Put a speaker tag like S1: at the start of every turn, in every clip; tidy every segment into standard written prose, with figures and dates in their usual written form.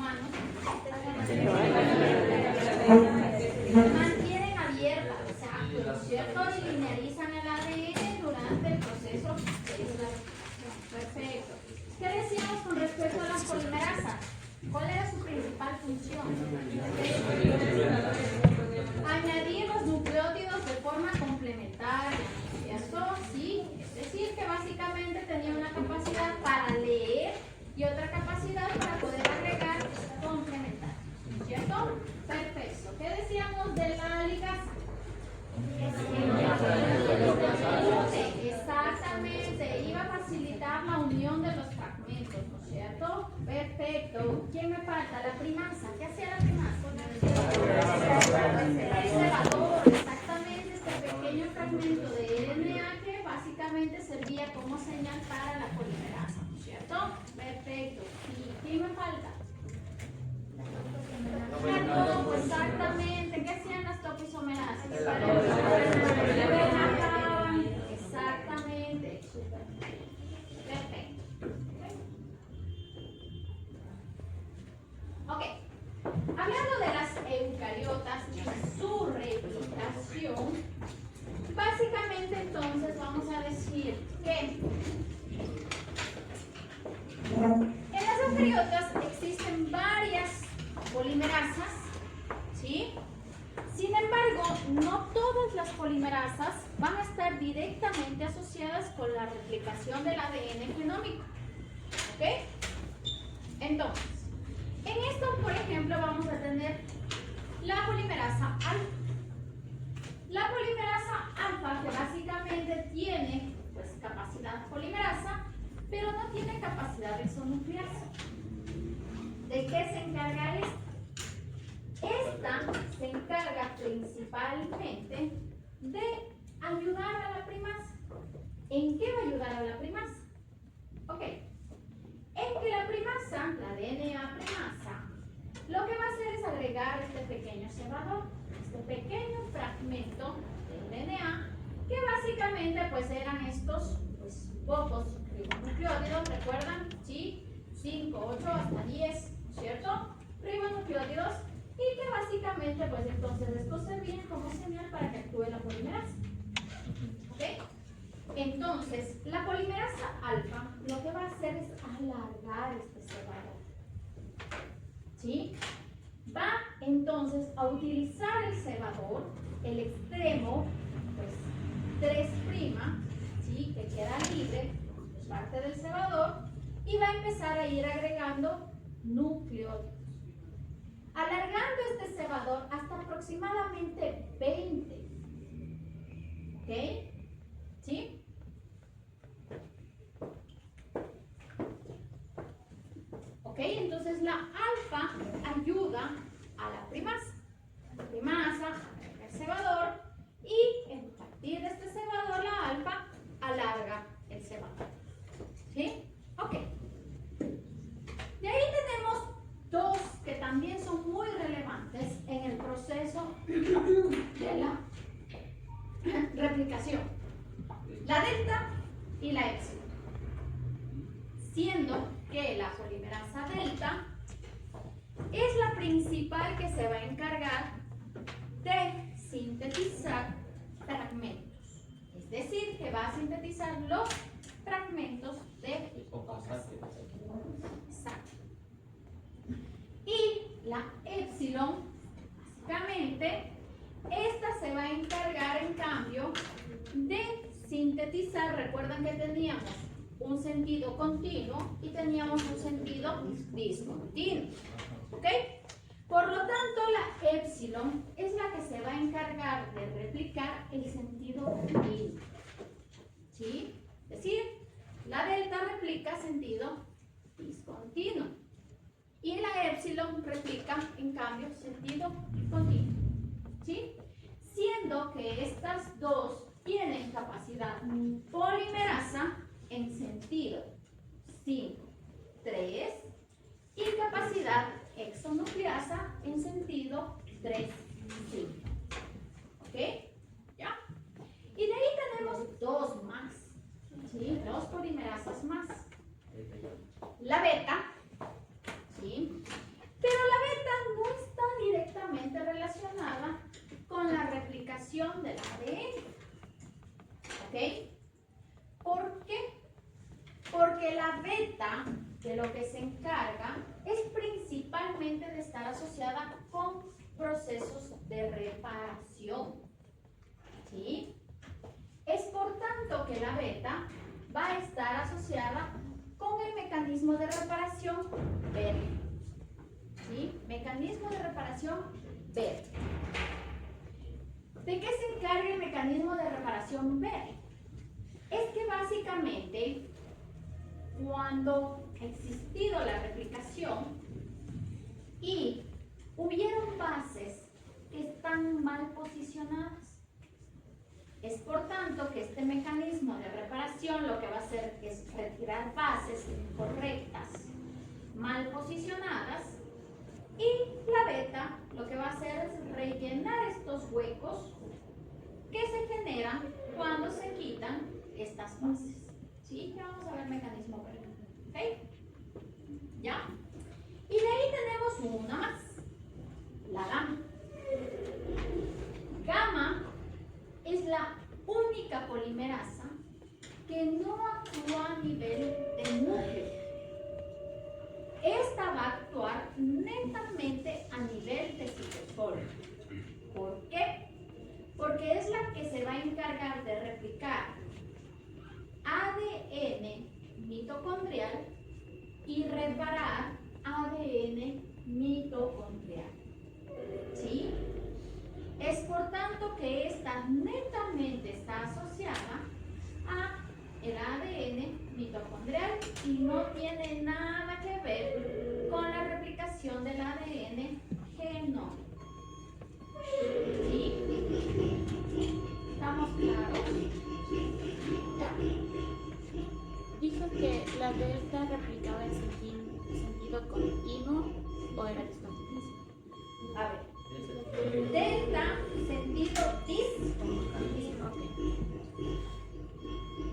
S1: humanos? Mantienen abierta, exacto, ¿no es cierto? Y linearizan el ADN durante el proceso de la replicación. Perfecto. ¿Qué decíamos con respecto a las polimerasas? ¿Cuál era su principal función? Añadir los nucleótidos de forma complementaria, ¿cierto? Sí, es decir, que básicamente tenía una capacidad para leer y otra capacidad para poder agregar complementaria, ¿cierto? Perfecto. ¿Qué decíamos de la ligasa? Exactamente, iba a facilitar la unión de los fragmentos, ¿no es cierto? Perfecto. ¿Quién me falta? La primasa. ¿Qué hacía la primasa? Preservador, exactamente, este pequeño fragmento de RNA que básicamente servía como señal para la polimerasa, ¿no es cierto? Perfecto. ¿Y quién me falta? Exactamente. ¿Qué hacían las topoisomerasas? Exactamente. Perfecto. Ok. Hablando de las eucariotas y su replicación, básicamente entonces vamos a decir que en las eucariotas existen varias polimerasas, ¿sí? Sin embargo, no todas las polimerasas van a estar directamente asociadas con la replicación del ADN genómico, ¿ok? Entonces, en esto, por ejemplo, vamos a tener la polimerasa alfa. La polimerasa alfa, que básicamente tiene pues, capacidad polimerasa, pero no tiene capacidad de exonucleasa. ¿De qué se encarga esta? Esta se encarga principalmente de ayudar a la primasa. ¿En qué va a ayudar a la primasa? Ok. En que la primasa, la DNA primasa, lo que va a hacer es agregar este pequeño cebador, este pequeño fragmento de DNA, que básicamente pues eran estos pues, pocos ribonucleótidos, ¿recuerdan? ¿Sí? 5, 8, hasta 10, ¿cierto? Ribonucleótidos, y que básicamente pues entonces estos servían como señal para que actúe la polimerasa. ¿Ok? Entonces, la polimerasa alfa lo que va a hacer es alargar este cebador. ¿Sí? Va entonces a utilizar el cebador, el extremo, pues 3', ¿sí? Que queda libre, es parte del cebador, y va a empezar a ir agregando nucleótidos. Alargando este cebador hasta aproximadamente 20. ¿Ok? ¿Sí? ¿Ok? Entonces la alfa ayuda a la primasa. La primasa agrega el cebador y a partir de este cebador la alfa alarga el cebador. ¿Sí? Ok. De ahí tenemos dos que también son muy relevantes en el proceso de la replicación. La delta y la épsilon. Siendo que la polimerasa delta es la principal que se va a encargar de sintetizar fragmentos. Es decir, que va a sintetizar los fragmentos de ocasión. Exacto. Y la épsilon, básicamente, esta se va a encargar en cambio de sintetizar. Recuerdan que teníamos un sentido continuo y teníamos un sentido discontinuo. ¿Ok? Por lo tanto, la épsilon es la que se va a encargar de replicar el sentido continuo. ¿Sí? Es decir, la delta replica sentido discontinuo. Y la épsilon replica, en cambio, sentido continuo. ¿Sí? Siendo que estas dos tienen capacidad polimerasa en sentido 5, 3 y capacidad exonucleasa en sentido 3, 5. ¿Ok? ¿Ya? Y de ahí tenemos dos más. ¿Sí? Dos polimerasas más. La beta, ¿sí? encarga es principalmente de estar asociada con procesos de reparación. ¿Sí? Es por tanto que la beta va a estar asociada con el mecanismo de reparación BER. ¿Sí? Mecanismo de reparación BER. ¿De qué se encarga el mecanismo de reparación BER? Es que básicamente, cuando ha existido la replicación y hubieron bases que están mal posicionadas, es por tanto que este mecanismo de reparación lo que va a hacer es retirar bases incorrectas, mal posicionadas, y la beta lo que va a hacer es rellenar estos huecos que se generan cuando se quitan estas bases. ¿Sí? Ya vamos a ver el mecanismo beta. ¿Ok? ¿Ya? Y de ahí tenemos una más, la gamma. Gamma es la única polimerasa que no actúa a nivel de núcleo. Esta va a actuar netamente a nivel de citosol. ¿Por qué? Porque es la que se va a encargar de replicar ADN mitocondrial y reparar ADN mitocondrial. ¿Sí? Es por tanto que esta netamente está asociada a el ADN mitocondrial y no tiene nada que ver con la replicación del ADN genómico. ¿Sí? ¿Estamos claros? Ya.
S2: Dijo que la delta replicaba en sentido continuo o era discontinuo.
S1: A ver. Delta, sentido discontinuo.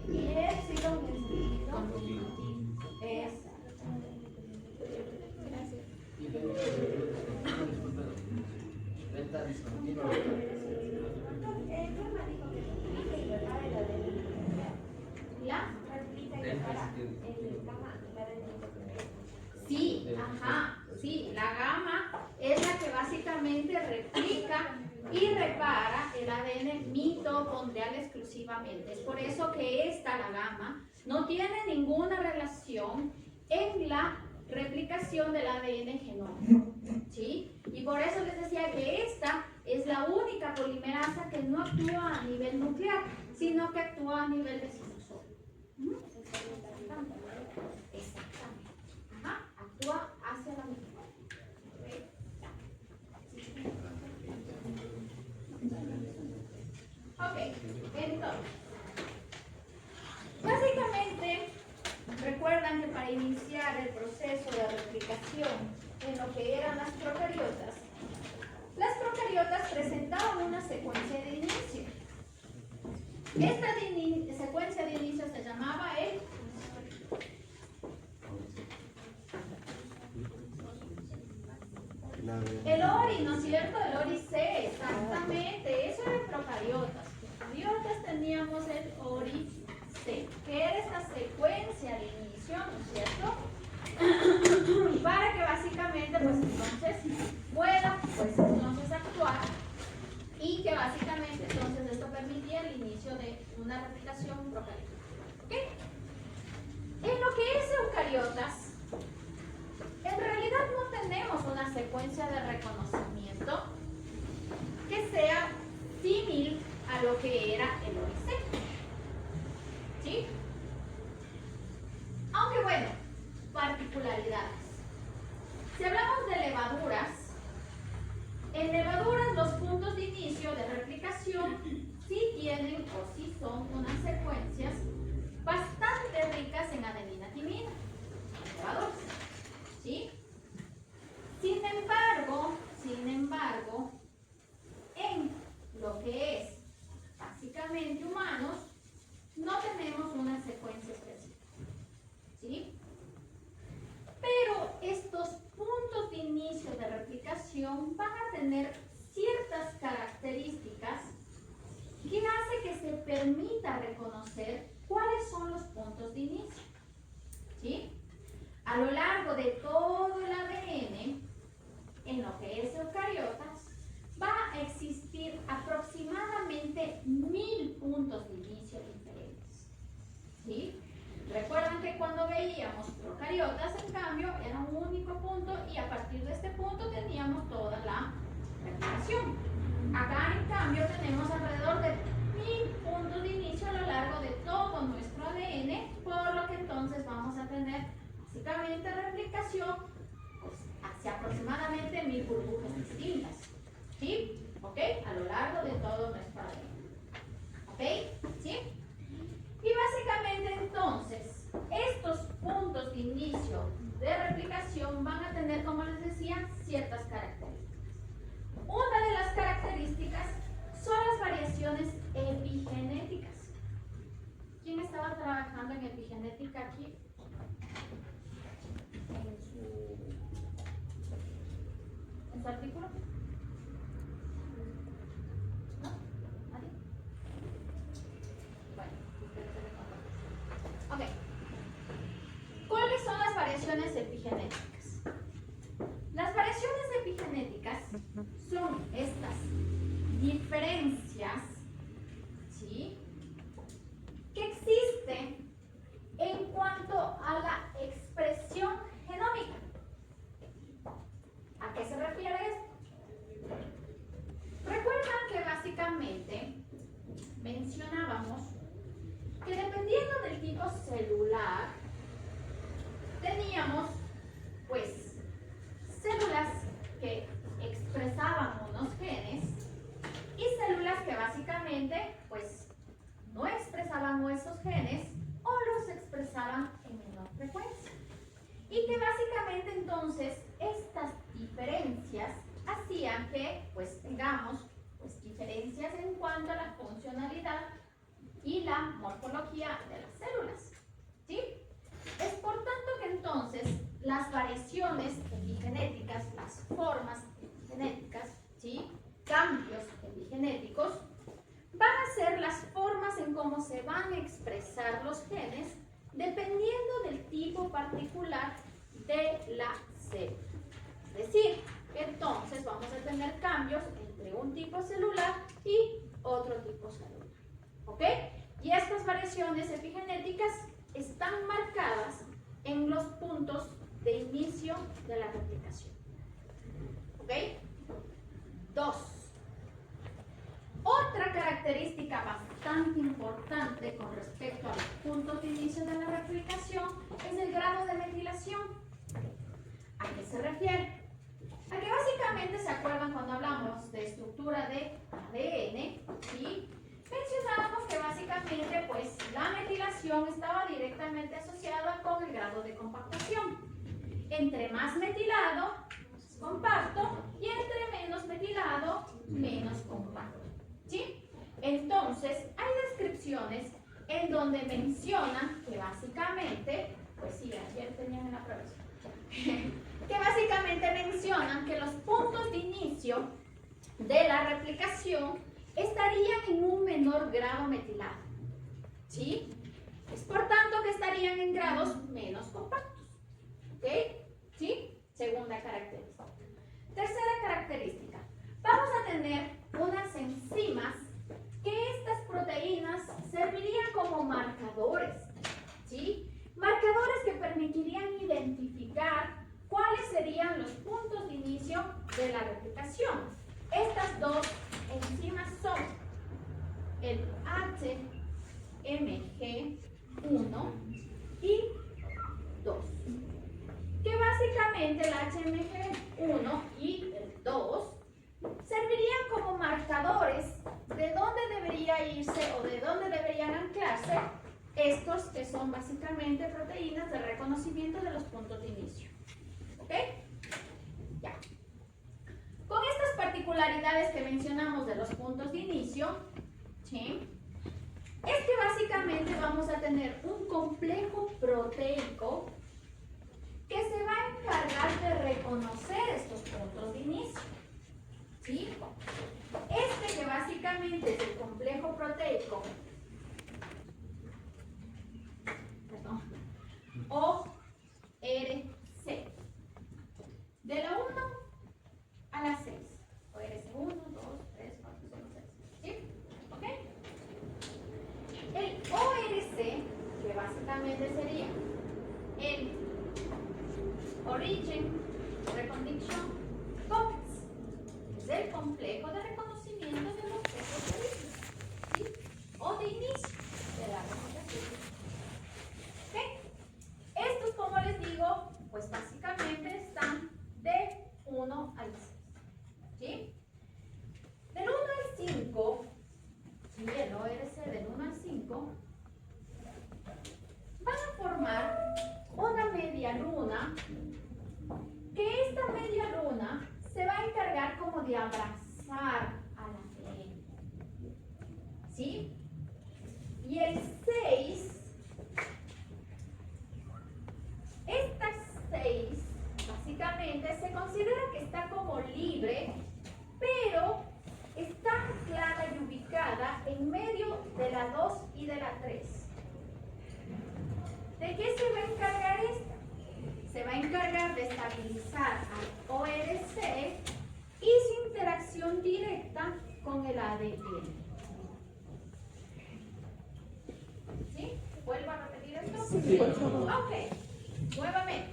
S1: Y epsilon en sentido continuo. Exacto.
S2: Gracias.
S3: Delta discontinua.
S1: ¿La? Sí, ajá, sí, la gamma es la que básicamente replica y repara el ADN mitocondrial exclusivamente. Es por eso que esta, la gamma, no tiene ninguna relación en la replicación del ADN genómico. ¿Sí? Y por eso les decía que esta es la única polimerasa que no actúa a nivel nuclear, sino que actúa a nivel de citosol. Exactamente. Ajá, actúa hacia la mitocondria. Ok, entonces, básicamente, recuerdan que para iniciar el proceso de replicación en lo que eran las procariotas presentaban una secuencia de inicio. Esta secuencia de inicio se llamaba el ORI, ¿no es cierto? El ORI-C, exactamente. Eso era en procariotas. En procariotas teníamos el ORI-C, que era esta secuencia de inicio, ¿no es cierto? Para que básicamente, pues entonces, pueda, pues entonces actuar y que básicamente, entonces, esto permitía el inicio de una replicación procariótica. ¿Ok? En lo que es eucariotas, en realidad no tenemos una secuencia de reconocimiento que sea similar a lo que era el OIC. ¿Sí? Aunque bueno, particularidades. Si hablamos de levaduras, en levaduras los puntos de inicio de replicación sí tienen o sí son unas secuencias bastante ricas en adenina timina. Levaduras. ¿Sí? Sin embargo, en lo que es básicamente humanos, no tenemos una secuencia específica. ¿Sí? Pero estos puntos de inicio de replicación van a tener ciertas características que hace que se permita reconocer cuáles son los puntos de inicio. ¿Sí? A lo largo de todo el ADN, en lo que es eucariotas, va a existir aproximadamente 1000 puntos de inicio diferentes. ¿Sí? Recuerdan que cuando veíamos procariotas, en cambio, era un único punto y a partir de este punto teníamos toda la replicación. Acá, en cambio, tenemos alrededor de 1000 puntos de inicio a lo largo de todo nuestro ADN, por lo que entonces vamos a tener básicamente replicación pues, hacia aproximadamente 1000 burbujas distintas. ¿Sí? ¿Ok? A lo largo de todo nuestro ADN. ¿Ok? ¿Sí? Y básicamente entonces, estos puntos de inicio de replicación van a tener, como les decía, ciertas características. Una de las características son las variaciones epigenéticas. ¿Quién estaba trabajando en epigenética aquí? ¿En su artículo? ¿No? ¿Nadie? Bueno, ok. ¿Cuáles son las variaciones epigenéticas? Las variaciones epigenéticas son estas diferencias, ¿sí?, que existen en cuanto a la expresión genómica. ¿A qué se refiere esto? Recuerdan que básicamente mencionábamos que dependiendo del tipo celular teníamos pues células que expresaban unos genes y células que básicamente pues no expresaban esos genes o los expresaban en menor frecuencia. Y que básicamente entonces estas diferencias hacían que pues tengamos pues diferencias en cuanto a la funcionalidad y la morfología de las células. ¿Sí? Es por tanto que entonces las variaciones epigenéticas, las formas epigenéticas, ¿sí?, cambios epigenéticos, van a ser las formas en cómo se van a expresar los genes dependiendo del tipo particular de la célula. Es decir, que entonces vamos a tener cambios entre un tipo celular y otro tipo celular. ¿Ok? Y estas variaciones epigenéticas están marcadas en los puntos de inicio de la replicación. ¿Ok? 2. Otra característica bastante importante con respecto a los puntos de inicio de la replicación es el grado de metilación. ¿A qué se refiere? A que básicamente se acuerdan cuando hablamos de estructura de ADN, ¿sí?, mencionábamos que básicamente pues la metilación estaba directamente asociada con el grado de compactación. Entre más metilado, más compacto, y entre menos metilado, menos compacto. ¿Sí? Entonces, hay descripciones en donde mencionan que básicamente, pues sí, ayer tenían en la profesión, que básicamente mencionan que los puntos de inicio de la replicación estarían en un menor grado metilado. ¿Sí? Es por tanto que estarían en grados menos compactos. ¿Ok? ¿Sí? Segunda característica. Tercera característica. Vamos a tener unas enzimas que estas proteínas servirían como marcadores. ¿Sí? Marcadores que permitirían identificar cuáles serían los puntos de inicio de la replicación. Estas dos enzimas son el HMG1 y 2, que básicamente el HMG1 y el 2 servirían como marcadores de dónde debería irse o de dónde deberían anclarse estos que son básicamente proteínas de reconocimiento de los puntos de inicio. ¿Ok? Ya. Con estas particularidades que mencionamos de los puntos de inicio, ¿sí?, es que básicamente vamos a tener un complejo proteico que se va a encargar de reconocer estos puntos de inicio. ¿Sí? Este que básicamente es el complejo proteico, perdón, ORC, Recognition Complex. Es el complejo de reconocimiento de los objetos de vista, ¿sí? O de inicio de la representación. ¿Ok? Estos, como les digo, pues básicamente están de 1 al 6. ¿Sí? Del 1 al 5, ¿sí? El ORC del 1 al 5 van a formar una media luna, que esta media luna se va a encargar como de abrazar a la D. ¿Sí? Y el 6, estas 6, básicamente se considera que está como libre, pero está anclada y ubicada en medio de la 2 y de la 3. ¿De qué se va a encargar esta? Se va a encargar de estabilizar al ORC y su interacción directa con el ADN. ¿Sí? ¿Vuelvo a repetir esto?
S2: Sí, por favor.
S1: Ok, nuevamente.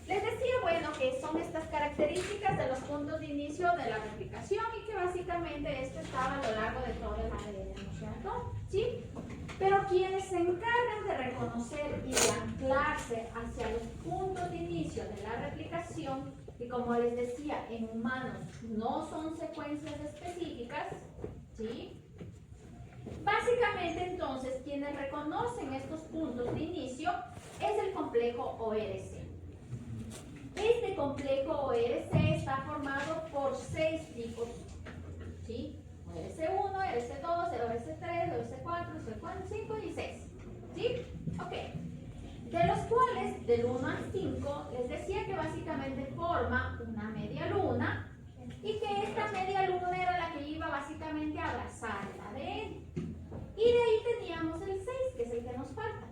S1: Les decía, bueno, que son estas características de los puntos de inicio de la replicación y que básicamente esto estaba a lo largo de todo el ADN, ¿no es cierto? ¿Sí? Pero quienes se encargan de reconocer y de anclarse hacia los puntos de inicio de la replicación, y como les decía, en humanos no son secuencias específicas, ¿sí? Básicamente entonces quienes reconocen estos puntos de inicio es el complejo ORC. Este complejo ORC está formado por 6 tipos, ¿sí? ORC1, ORC2, ORC3, ORC4, ORC5 y 6, ¿sí? Ok. De los cuales, del 1 al 5, les decía que básicamente forma una media luna y que esta media luna era la que iba básicamente a abrazar el ADN. Y de ahí teníamos el 6, que es el que nos falta.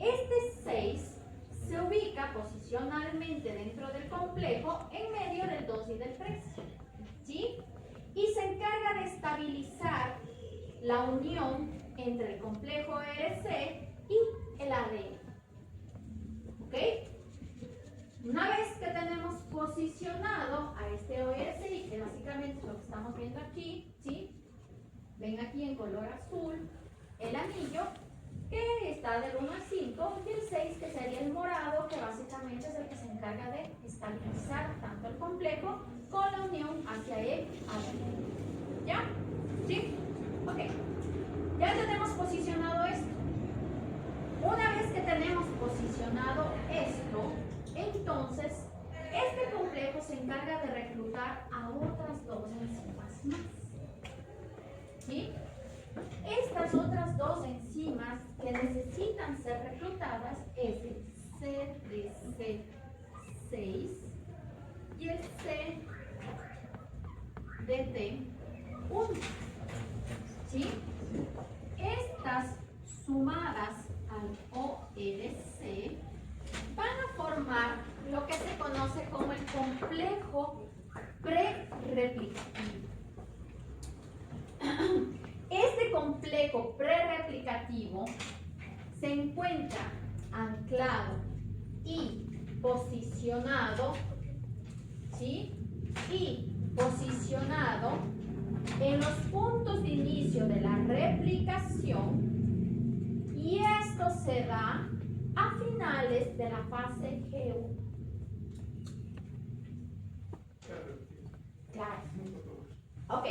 S1: Este 6 se ubica posicionalmente dentro del complejo en medio del 2 y del 3, ¿sí? Y se encarga de estabilizar la unión entre el complejo ORC y el ADN. ¿Ok? Una vez que tenemos posicionado a este ORC, que básicamente es lo que estamos viendo aquí, ¿sí? Ven aquí en color azul el anillo, que está del 1 al 5, y el 6, que sería el morado, que básicamente es el que se encarga de estabilizar tanto el complejo con la unión hacia el ADN. ¿Ya? ¿Sí? Ok. Ya tenemos posicionado esto. Una vez que tenemos posicionado esto, entonces este complejo se encarga de reclutar a otras 2 enzimas más. ¿Sí? Estas otras 2 enzimas que necesitan ser reclutadas es el CDC6 y el CDT1. ¿Sí? Estas sumadas al ORC van a formar lo que se conoce como el complejo prereplicativo. Este complejo prereplicativo se encuentra anclado y posicionado, ¿sí? Y posicionado en los puntos de inicio de la replicación, y esto se da a finales de la fase G1. Claro. Ok.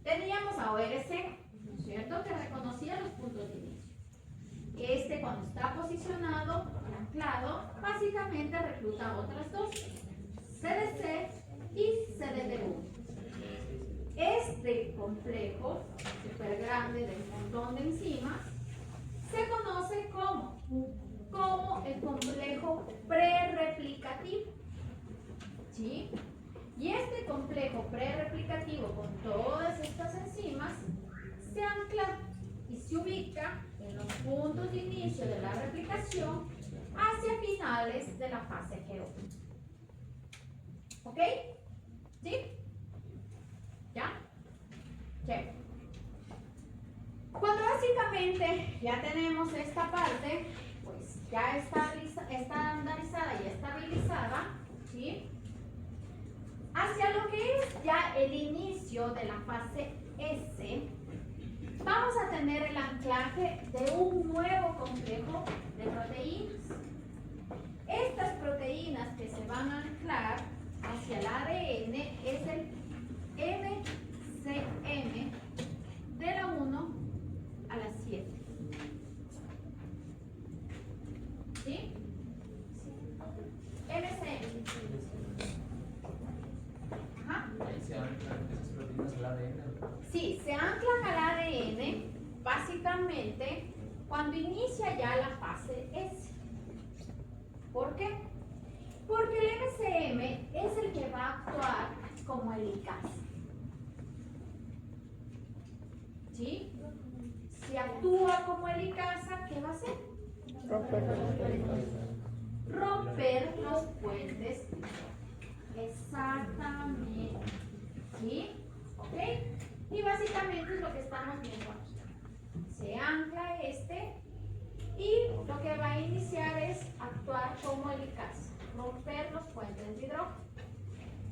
S1: Teníamos a ORC, ¿no es cierto?, que reconocía los puntos de inicio. Este, cuando está posicionado, anclado, básicamente recluta otras 2, CDC y CDT1. Este complejo, súper grande, de un montón de enzimas, se conoce como el complejo prereplicativo. ¿Sí? Y este complejo prereplicativo con todas estas enzimas se ancla y se ubica en los puntos de inicio de la replicación hacia finales de la fase G1. ¿Ok? ¿Sí? ¿Ya? Check. Cuando básicamente ya tenemos esta parte, pues ya está estandarizada y estabilizada, el inicio de la fase S, vamos a tener el anclaje de un nuevo complejo de proteínas. Estas proteínas que se van a anclar hacia el ADN es el MCM de la 1 a la 7. ¿Sí? MCM. Ajá.
S3: Ahí se anclan esas proteínas al ADN.
S1: Sí, se anclan al ADN básicamente cuando inicia ya la fase S. ¿Por qué? Porque el MCM es el que va a actuar como helicasa. ¿Sí? Si actúa como helicasa, ¿qué va a hacer? Romper los puentes. Exactamente. ¿Sí? ¿Ok? Y básicamente es lo que estamos viendo aquí. Se ancla este y lo que va a iniciar es actuar como helicasa, romper los puentes de hidrógeno.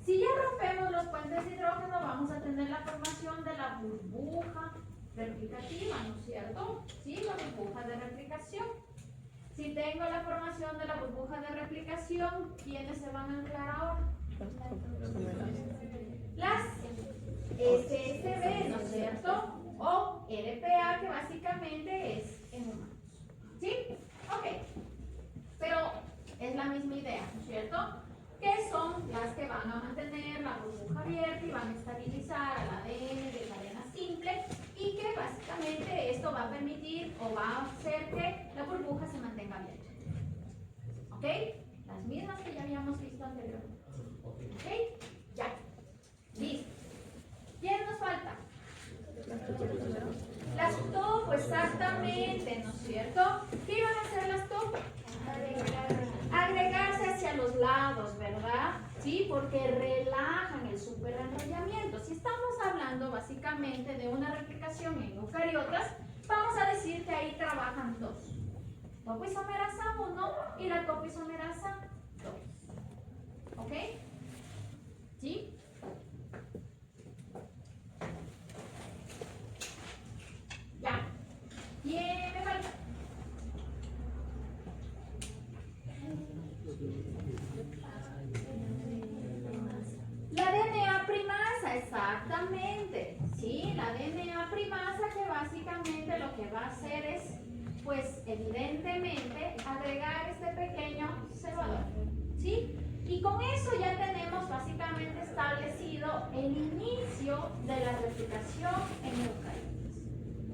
S1: Si ya rompemos los puentes de hidrógeno, vamos a tener la formación de la burbuja replicativa, ¿no es cierto? Sí, la burbuja de replicación. Si tengo la formación de la burbuja de replicación, ¿quiénes se van a anclar ahora? Las SSB, ¿no es cierto? O LPA, que básicamente es en humanos. ¿Sí? Ok. Pero es la misma idea, ¿no es cierto? Que son las que van a mantener la burbuja abierta y van a estabilizar al ADN de cadena simple y que básicamente esto va a permitir o va a hacer que la burbuja se mantenga abierta. ¿Ok? Las mismas que ya habíamos visto anteriormente. ¿Ok? Ya. Listo. ¿Quién nos falta? Las TOP, exactamente, ¿no es cierto? ¿Qué iban a hacer las TOP? Agregarse hacia los lados, ¿verdad? Sí, porque relajan el superenrollamiento. Si estamos hablando básicamente de una replicación en eucariotas, vamos a decir que ahí trabajan dos. Topoisomerasa 1 y la topoisomerasa 2. ¿Ok? ¿Sí? Ya. ¿Quién me falta? La DNA primasa, exactamente. Sí, la DNA primasa que básicamente lo que va a hacer es, pues evidentemente, agregar este pequeño cebador. ¿Sí? Y con eso ya tenemos básicamente establecido el inicio de la replicación en eucariotas.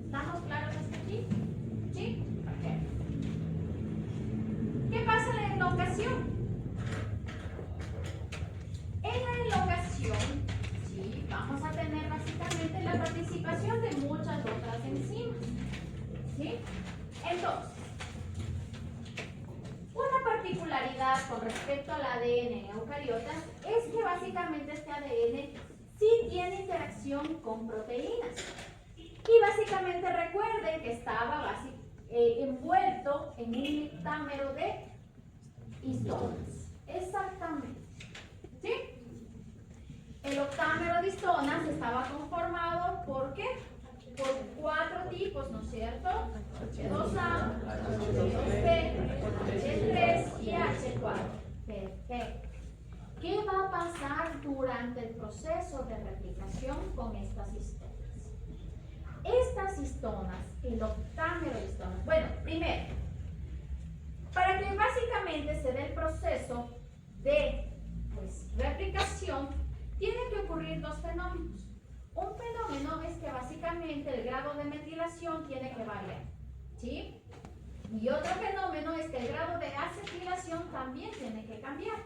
S1: ¿Estamos claros hasta aquí? ¿Sí? Perfecto. ¿Qué pasa en la elongación? En la elongación, sí, vamos a tener básicamente la participación de muchas otras enzimas. ¿Sí? Entonces, una particularidad con respecto al ADN en eucariotas es que básicamente este ADN sí tiene interacción con proteínas. Y básicamente recuerden que estaba envuelto en un heptámero de histonas. Exactamente. ¿Sí? El octámero de histonas estaba conformado ¿por qué? Por 4 tipos, ¿no es cierto? H2A, H2B, H3 y H4. Perfecto. ¿Qué va a pasar durante el proceso de replicación con estas histonas? Estas histonas, el octámero de histonas. Bueno, primero, para que básicamente se dé el proceso de replicación, tienen que ocurrir dos fenómenos. Un fenómeno es que básicamente el grado de metilación tiene que variar, ¿sí? Y otro fenómeno es que el grado de acetilación también tiene que cambiar.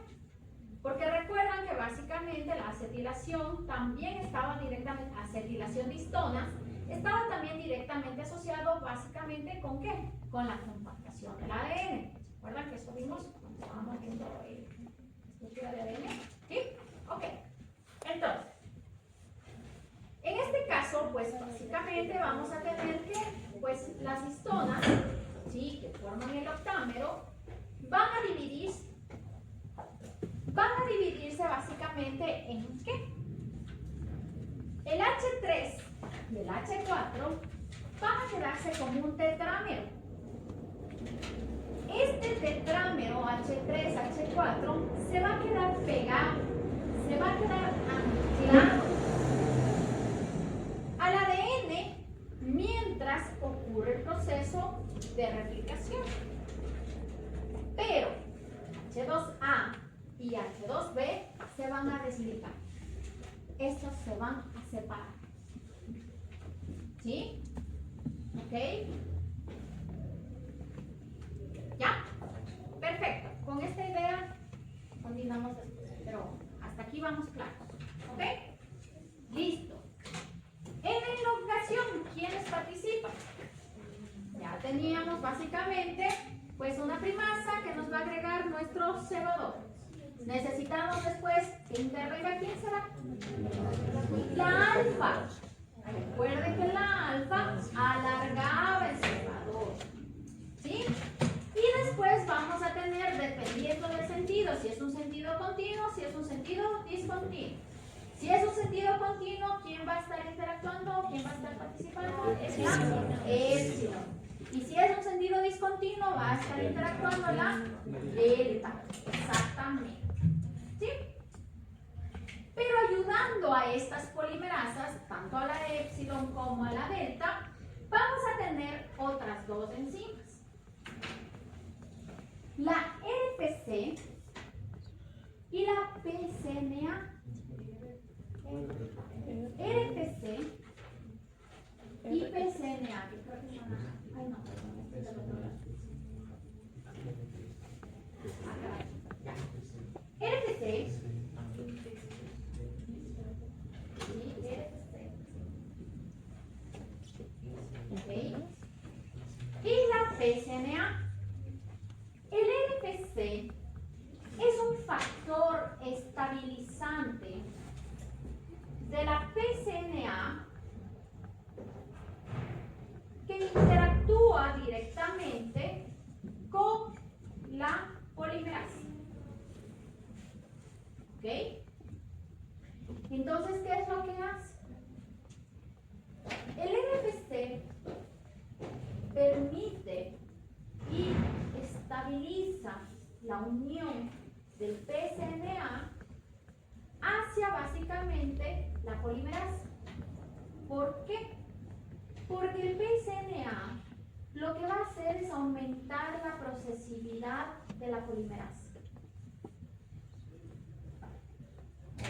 S1: Porque recuerdan que básicamente la acetilación también estaba directamente, acetilación de histonas, estaba también directamente asociado básicamente ¿con qué? Con la compactación del ADN. ¿Se acuerdan que eso vimos cuando estábamos viendo la estructura de ADN? ¿Sí? Ok. Entonces, en este caso, pues básicamente vamos a tener que, pues las histonas, ¿sí? Que forman el octámero, van a dividirse básicamente en ¿qué? el H3 y el H4 van a quedarse como un tetrámero. Este tetrámero H3H4 se va a quedar pegado, se va a quedar anclado al ADN mientras ocurre el proceso de replicación. Pero H2A y H2B se van a desligar. Estos se van a separar. ¿Sí? ¿Ok? ¿Ya? Perfecto. Con esta idea continuamos después. Pero hasta aquí vamos claros. ¿Ok? Listo. En la elongación, ¿quiénes participan? Ya teníamos básicamente pues una primasa que nos va a agregar nuestro CO2. Necesitamos después que intervenga, ¿quién será? La alfa. Recuerden que la alfa alargaba el CO2. ¿Sí? Y después vamos a tener, dependiendo del sentido, si es un sentido continuo, si es un sentido discontinuo. Si es un sentido continuo, ¿quién va a estar interactuando? ¿Quién va a estar participando? Es la épsilon. Y si es un sentido discontinuo, va a estar interactuando la delta. Exactamente. ¿Sí? Pero ayudando a estas polimerasas, tanto a la épsilon como a la delta, vamos a tener otras dos enzimas. La RPC y la PCNA. RPC y PCNA. Ay, no, perdón, este es el otro lado. Acá, ya. RPC. Okay. Y la PCNA. El RPC es un factor estabilizante de la PCNA que interactúa directamente con la polimerasa. ¿Ok? Entonces, ¿qué es lo que hace? El RPC permite y estabiliza la unión del PCNA hacia básicamente la polimerasa. ¿Por qué? Porque el PCNA lo que va a hacer es aumentar la procesibilidad de la polimerasa.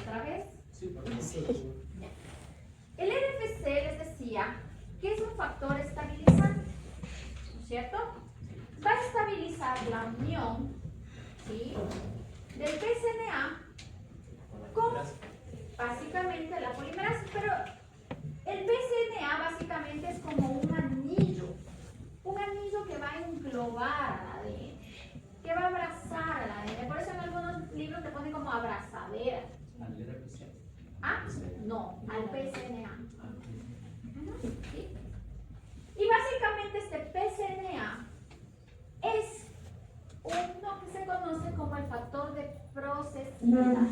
S1: ¿Otra vez?
S3: Sí.
S1: El RPC les decía que es un factor estabilizante, ¿no es cierto? Va a estabilizar la unión, ¿sí?, del PCNA con básicamente la polimerasa, pero el PCNA básicamente es como un anillo que va a englobar al ADN, que va a abrazar al ADN. Por eso en algunos libros te ponen como abrazadera.
S3: ¿Al RPC?
S1: ¿Ah? No, al PCNA. ¿Sí? Y básicamente este PCNA es uno que se conoce como el factor de procesividad.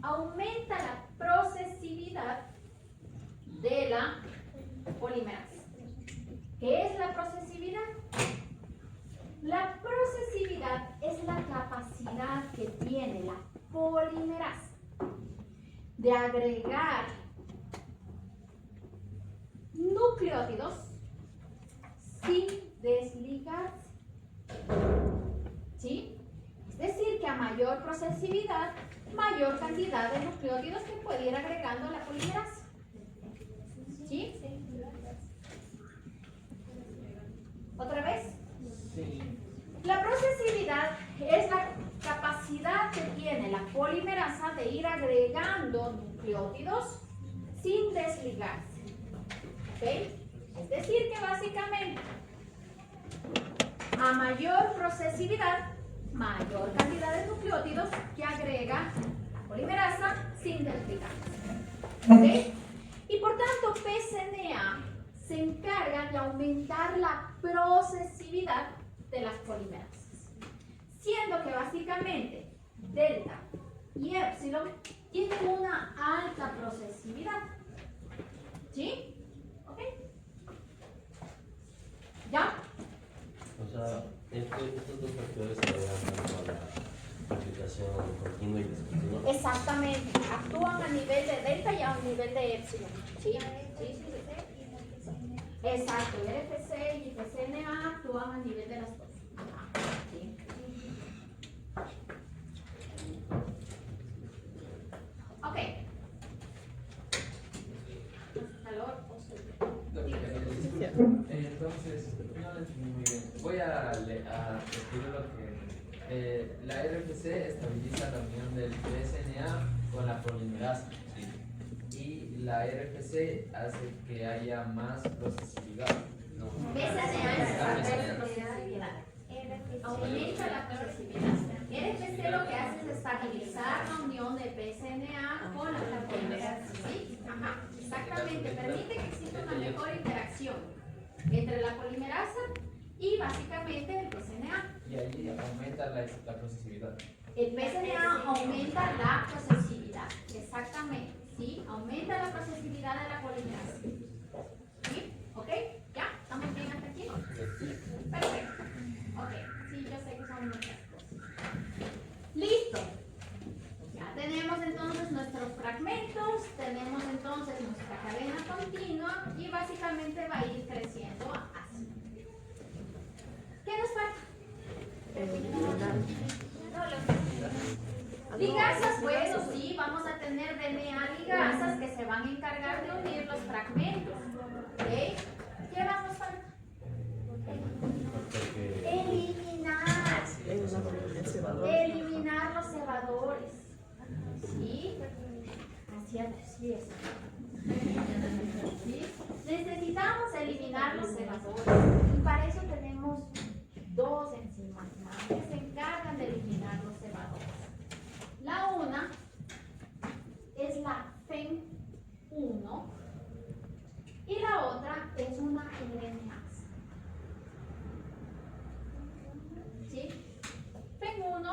S1: Aumenta la procesividad de la polimerasa. ¿Qué es la procesividad? La procesividad es la capacidad que tiene la polimerasa de agregar nucleótidos sin desligarse. ¿Sí? Es decir, que a mayor procesividad, mayor cantidad de nucleótidos que puede ir agregando a la polimerasa. ¿Sí? ¿Otra vez?
S3: Sí.
S1: La procesividad es la capacidad que tiene la polimerasa de ir agregando nucleótidos sin desligarse. ¿Ok? Es decir, que básicamente a mayor procesividad, mayor cantidad de nucleótidos que agrega la polimerasa sin desligarse. ¿Ok? Y por tanto, PCNA se encarga de aumentar la procesividad de las polimerasas, siendo que básicamente delta y épsilon tienen una alta procesividad. Exactamente, actúan a nivel de delta y a nivel de epsilon. ¿Sí? Sí. Exacto, RFC y FCNA actúan a nivel de las dos. ¿Sí? Ok. Calor o sol.
S3: Entonces, no lo entendí muy bien. Voy a repetir lo que la RFC estabiliza la unión del PSNA con la polimerasa. ¿Sí? Y la RFC hace que haya más procesibilidad. No.
S1: Aumenta la procesibilidad. RFC lo que hace es estabilizar la unión de PSNA con la polimerasa. ¿Sí? Ajá, exactamente. Permite que exista una mejor interacción entre la polimerasa y básicamente el PSNA.
S3: Y ahí aumenta la procesibilidad.
S1: El PSNA aumenta la procesibilidad. Exactamente. ¿Sí? Aumenta la procesibilidad de la polimerasa. ¿Sí? ¿Ok? ¿Ya? ¿Estamos bien hasta aquí? Perfecto. Ok. Sí, yo sé que son muchas cosas. Listo. Ya tenemos entonces nuestros fragmentos, tenemos entonces nuestra cadena continua y básicamente va a ir creciendo así. ¿Qué nos falta? Ligasas, bueno, sí, vamos a tener DNA ligasas que se van a encargar de unir los fragmentos. ¿Ok? ¿Qué más nos falta? Eliminar. Eliminar los cebadores. ¿Sí? Así es. ¿Sí? Necesitamos eliminar los cebadores. Y para eso tenemos dos enzimas que se encargan de eliminar los cebadores. La una es la FEN1 y la otra es una RNase. ¿Sí? FEN1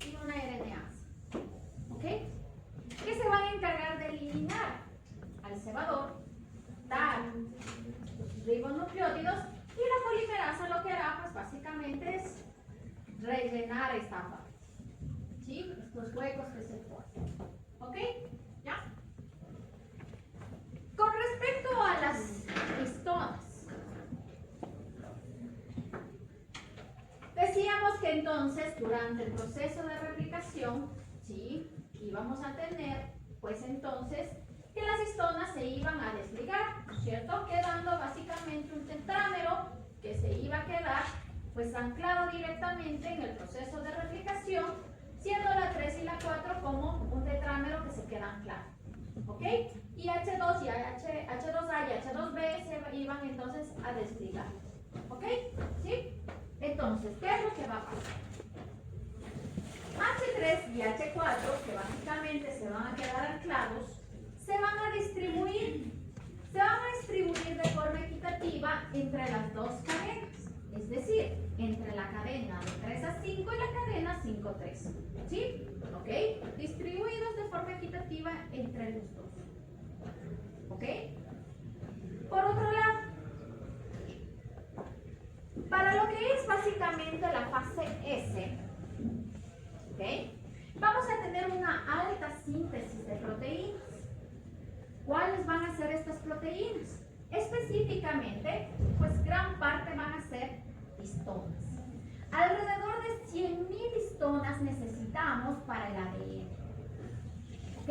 S1: y una RNase. ¿Ok? ¿Qué se van a encargar de eliminar? Al cebador, dar ribonucleótidos y la polimerasa lo que hará pues básicamente es rellenar esta parte. ¿Sí? Estos huecos que se forman. ¿Ok? ¿Ya? Con respecto a las histonas, decíamos que entonces durante el proceso de replicación, ¿sí? Íbamos a tener, pues entonces, que las histonas se iban a desligar, ¿no es cierto? Quedando básicamente un tetrámero que se iba a quedar, pues anclado directamente en el proceso de replicación, siendo la 3 y la 4 como un tetrámero que se queda anclado. ¿Ok? Y H2 y H2A y H2B se iban entonces a desligar. ¿Ok? ¿Sí? Entonces, ¿qué es lo que va a pasar? H3 y H4, que básicamente se van a quedar anclados, se van a distribuir de forma equitativa entre las dos cadenas. Es decir, entre la cadena de 3 a 5 y la cadena 5 a 3. ¿Sí? ¿Ok? Distribuidos de forma equitativa entre los dos. ¿Ok? Por otro lado, para lo que es básicamente la fase S, ¿ok? Vamos a tener una alta síntesis de proteínas. ¿Cuáles van a ser estas proteínas? Específicamente, pues gran parte van a ser histonas. Alrededor de 100.000 histonas necesitamos para el ADN. ¿Ok?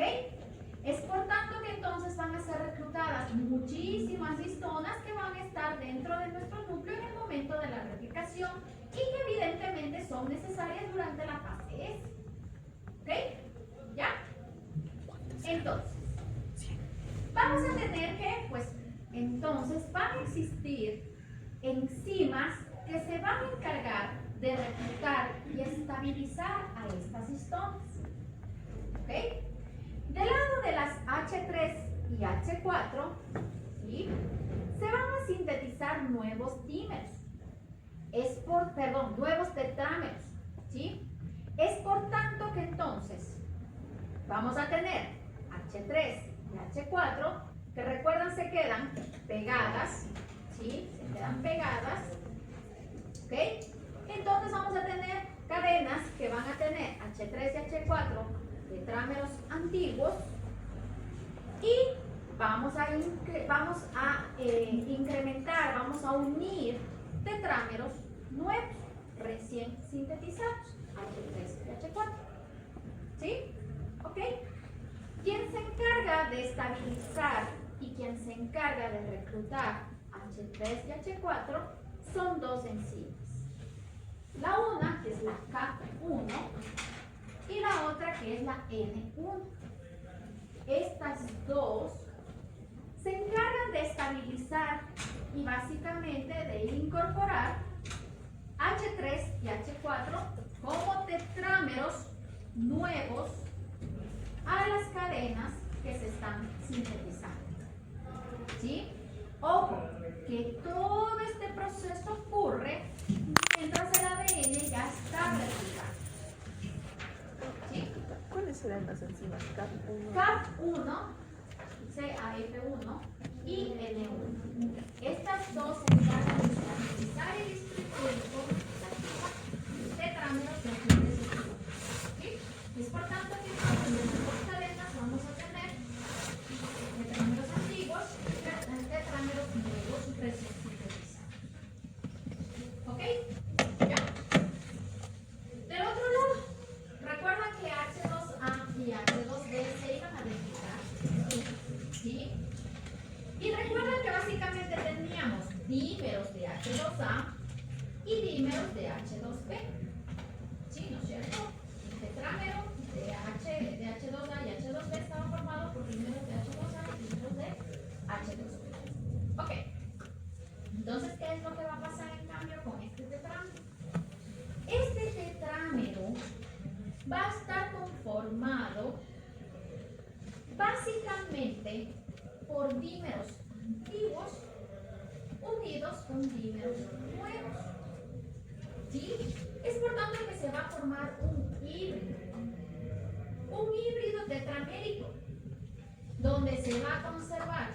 S1: Es por tanto que entonces van a ser reclutadas muchísimas histonas que van a estar dentro de nuestro núcleo en el momento de la replicación y que evidentemente son necesarias durante la fase S. ¿Ok? ¿Ya? Entonces, vamos a tener que, pues, entonces van a existir enzimas que se van a encargar de reclutar y estabilizar a estas histonas. ¿Ok? Del lado de las H3 y H4, ¿sí? Se van a sintetizar nuevos dímeros. Nuevos tetrámeros, ¿sí? Es por tanto que entonces vamos a tener H3 y H4, que recuerdan se quedan pegadas, ¿sí? Se quedan pegadas, ¿ok? Entonces vamos a tener cadenas que van a tener H3 y H4 tetrámeros antiguos y vamos a incrementar, vamos a unir tetrámeros nuevos, recién sintetizados, H3 y H4. ¿Sí? ¿Ok? Quien se encarga de estabilizar y quien se encarga de reclutar H3 y H4 son dos enzimas. La una, que es la Cap1, y la otra, que es la N1. Estas dos se encargan de estabilizar y básicamente de incorporar H3 y H4 como tetrámeros nuevos a las cadenas que se están sintetizando. ¿Sí? Ojo, que todo este proceso ocurre mientras el ADN ya está replicado. ¿Sí?
S2: ¿Cuáles serán las enzimas CAP1?
S1: CAP1, CAF1 y N1. Estas dos se encargan de estabilizar y distribuir tetrámeros de agentes activos. ¿Sí? Es por tanto que en las dos cadenas vamos a tener tetrámeros antiguos y tetrámeros nuevos recién sintetizados. ¿Ok? Ya. Del otro lado, recuerda que H2A y H2B se iban a replicar. ¿Sí? Y recuerda que básicamente teníamos dímeros de H2A y dímeros de H2B. ¿Sí? ¿No es cierto? El tetrámero de H2A y H2B estaba formado por dímeros de H2A y dímeros de H2B. Ok. Entonces, ¿qué es lo que va a pasar en cambio con este tetrámero? Este tetrámero va a estar conformado básicamente por dímeros antiguos unidos con dímeros nuevos. ¿Sí? Es por tanto que se va a formar un híbrido tetramérico, donde se va a conservar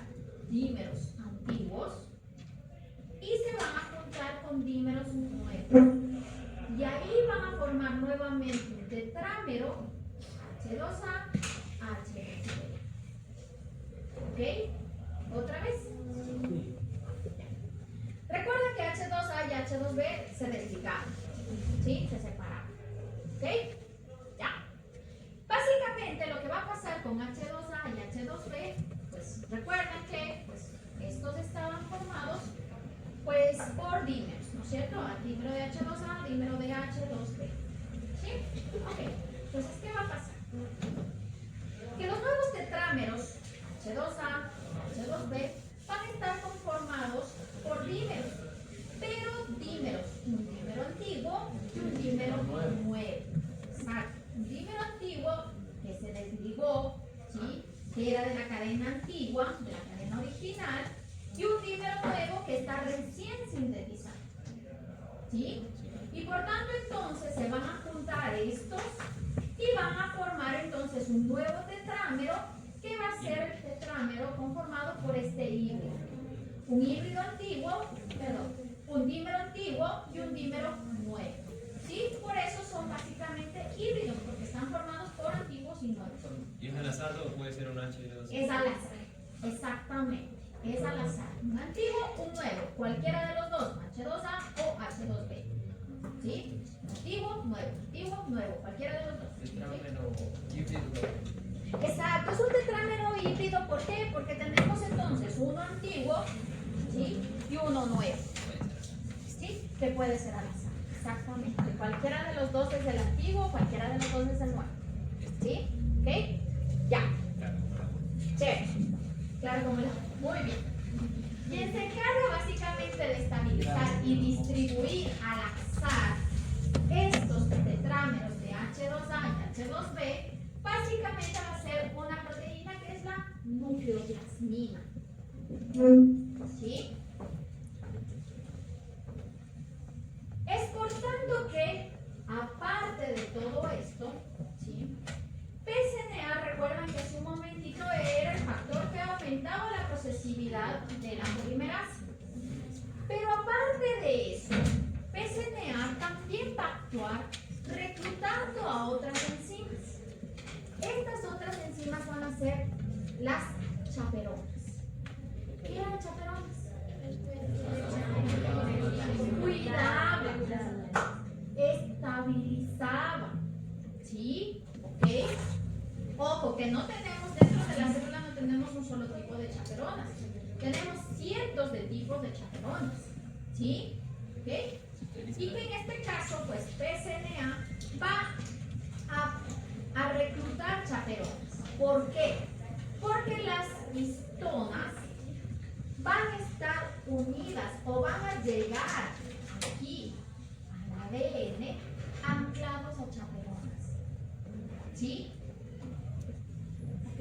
S1: dímeros antiguos y se van a juntar con dímeros nuevos. Y ahí van a formar nuevamente un tetrámero H2A, H2B. ¿Ok? ¿Otra vez? Recuerda que H2A y H2B se desligaron. ¿Sí? Se separaron. ¿Ok? Ya. Básicamente lo que va a pasar con H2A y H2B, pues recuerden que pues, estos estaban formados pues por dímeros, ¿no es cierto? Dímero de H2A, dímero de H2B. ¿Sí? Ok. Entonces, ¿qué va a pasar? Que los nuevos tetrámeros H2A, H2B van a estar conformados por dímeros, pero dímeros, un dímero antiguo y un dímero nuevo. Exacto. Un dímero antiguo que se desligó, ¿sí? Que era de la cadena antigua, de la cadena original, y un dímero nuevo que está recién sintetizado. ¿Sí? Y por tanto entonces se van a juntar estos y van a formar entonces un nuevo tetrámero que va a ser el tetrámero conformado por este híbrido. Un híbrido antiguo, perdón, un dímero antiguo y un dímero nuevo. ¿Sí? Por eso son básicamente híbridos, porque están formados por antiguos y nuevos.
S4: ¿Y es al azar o puede ser un H2?
S1: Es al azar, exactamente. Es al azar. Un antiguo, un nuevo. Cualquiera de los dos, H2A o H2B. ¿Sí? Antiguo, nuevo. Cualquiera de los dos.
S4: Tetrámero híbrido.
S1: Exacto, es un tetrámero híbrido. ¿Por qué? Porque tenemos entonces uno antiguo, ¿sí? Y uno nuevo. ¿Sí? Que puede ser al azar. Exactamente. Cualquiera de los dos es el antiguo, cualquiera de los dos es el nuevo. ¿Sí? ¿Ok? Ya. Sí. Claro, como la. Muy bien. Quien se encarga básicamente de estabilizar y distribuir al azar estos tetrámeros de H2A y H2B, básicamente va a ser una proteína que es la nucleoplasmina. ¿Sí? Es por tanto que, aparte de todo esto, ¿sí? PSNA, recuerdan que hace un momentito era el factor que aumentaba la procesibilidad de la polimerasa. Pero aparte de eso, PSNA también va a actuar reclutando a otras enzimas. Es a ser las chaperonas. ¿Qué eran chaperonas? Cuidaba, estabilizaba, ¿sí? ¿Ok? Ojo, que no tenemos dentro de la célula, no tenemos un solo tipo de chaperonas. Tenemos cientos de tipos de chaperonas, ¿sí? ¿Ok? Y que en este caso, pues PSNA va a reclutar chaperonas. ¿Por qué? Porque las histonas van a estar unidas o van a llegar aquí al ADN anclados a chaperonas. ¿Sí? ¿Ok?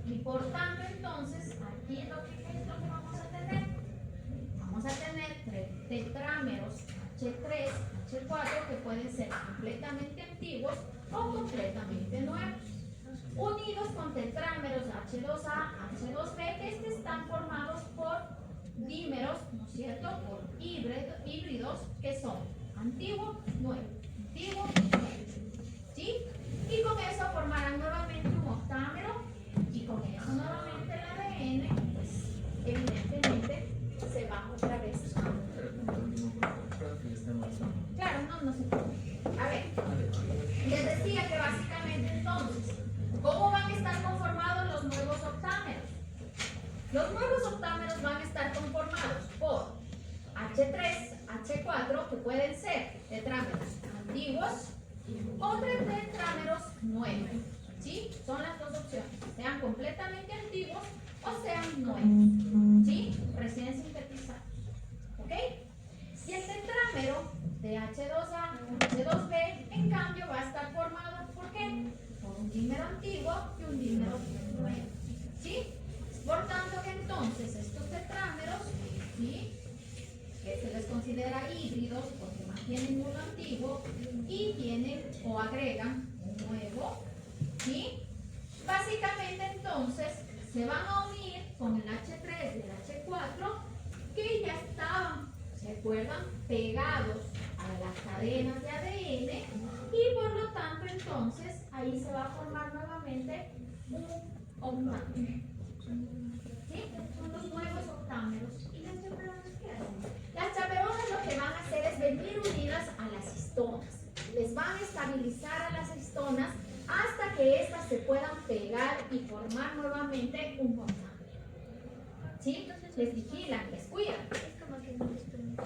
S1: Y por tanto, entonces, aquí es lo que vamos a tener. Vamos a tener tetrámeros H3, H4 que pueden ser completamente antiguos o completamente nuevos, unidos con tetrámeros H2A, H2B, que están formados por dímeros, ¿no es cierto?, por híbridos que son antiguo, nuevo, antiguo, nuevo, ¿sí? Y con eso formarán nuevamente un octámero y con eso nuevamente el ADN, pues evidentemente se va otra vez. Claro, no se puede. A ver, les decía que básicamente entonces, ¿cómo van a estar conformados los nuevos octámeros? Los nuevos octámeros van a estar conformados por H3, H4, que pueden ser tetrámeros antiguos o tetrámeros nuevos. ¿Sí? Son las dos opciones. Sean completamente antiguos o sean nuevos. ¿Sí? Recién sintetizados. ¿Ok? Y el tetrámero de H2A, H2B, en cambio, va a estar formado ¿por qué? Por un dímero antiguo y un dímero nuevo. ¿Sí? Por tanto que entonces estos tetrámeros, ¿sí?, que se les considera híbridos porque mantienen uno antiguo y tienen o agregan un nuevo, ¿sí? Básicamente entonces se van a unir con el H3 y el H4 que ya estaban, ¿se acuerdan?, pegados a las cadenas de ADN y por lo tanto entonces ahí se va a formar nuevamente un octámero. ¿Sí? Son los nuevos octámeros. ¿Y las chaperonas qué hacen? Las chaperonas lo que van a hacer es venir unidas a las histonas. Les van a estabilizar a las histonas hasta que éstas se puedan pegar y formar nuevamente un octámero. ¿Sí? Les vigilan, les cuidan.
S5: Es como que no les permite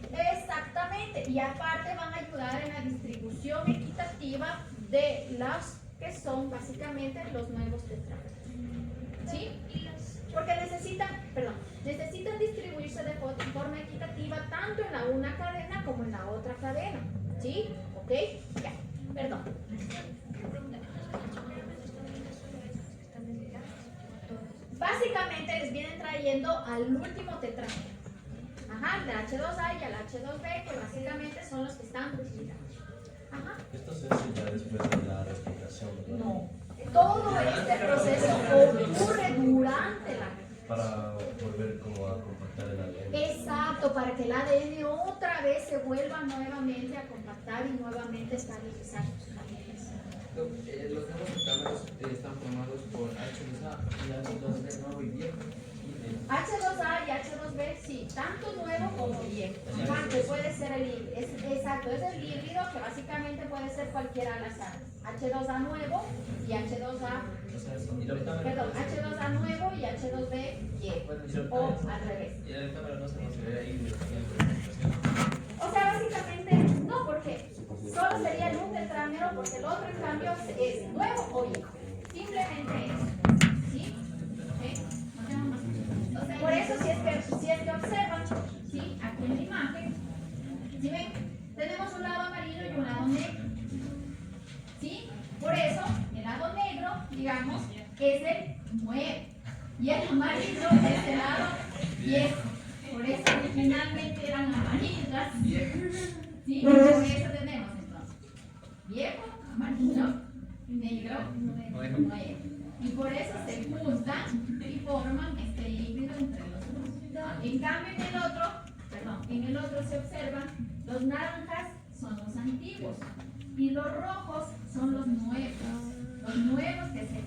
S5: que
S1: Exactamente. Y aparte van a ayudar en la distribución equitativa de las que son básicamente los nuevos tetrámeros. ¿Sí? Porque necesitan distribuirse de forma equitativa tanto en la una cadena como en la otra cadena. ¿Sí? ¿Ok? Ya, perdón. Básicamente les vienen trayendo al último tetrámero. Ajá, al H2A y al H2B, que básicamente son los que están duplicados. Ajá.
S6: Esto se hace ya después de la replicación, ¿verdad?
S1: No. Todo este proceso ocurre durante la replicación.
S6: Para volver como a compactar el ADN.
S1: Exacto, para que el ADN otra vez se vuelva nuevamente a compactar y nuevamente estabilizar sus cadenas.
S3: Los nuevos octámeros están formados por H2A y H2B nuevo y viejo.
S1: H2A y H2B, sí, tanto nuevo como viejo. Ajá, que puede ser el híbrido. Exacto, es el híbrido que básicamente puede ser cualquiera al azar. H2A nuevo y H2A, perdón, H2A nuevo y H2B viejo. O al revés.
S4: Y el octámero no se considera híbrido.
S1: O sea, básicamente, no, porque solo sería el un tetrámero, porque el otro, en cambio, es nuevo o viejo. Simplemente eso. ¿Sí? ¿Ok? No tenemos más. Por eso, si es que observan, ¿sí?, aquí en la imagen, ¿sí ven? Tenemos un lado amarillo y un lado negro. ¿Sí? Por eso, el lado negro, digamos, es el nuevo. Y el amarillo es el lado viejo. Por eso originalmente eran amarillas. ¿Sí? Por eso tenemos entonces viejo, amarillo, negro, nuevo. Y por eso se juntan y forman este híbrido entre los dos. En cambio en el otro se observan los naranjas son los antiguos y los rojos son los nuevos que se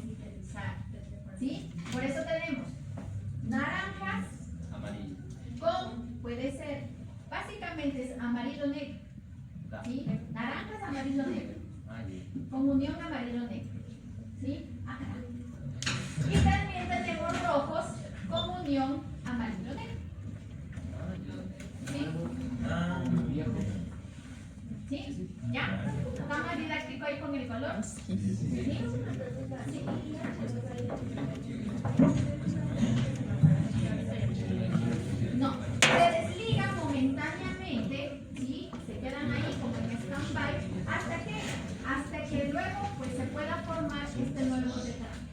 S1: No, se desligan momentáneamente, ¿sí? Se quedan ahí como en stand-by, hasta que luego pues, se pueda formar este nuevo tetramo.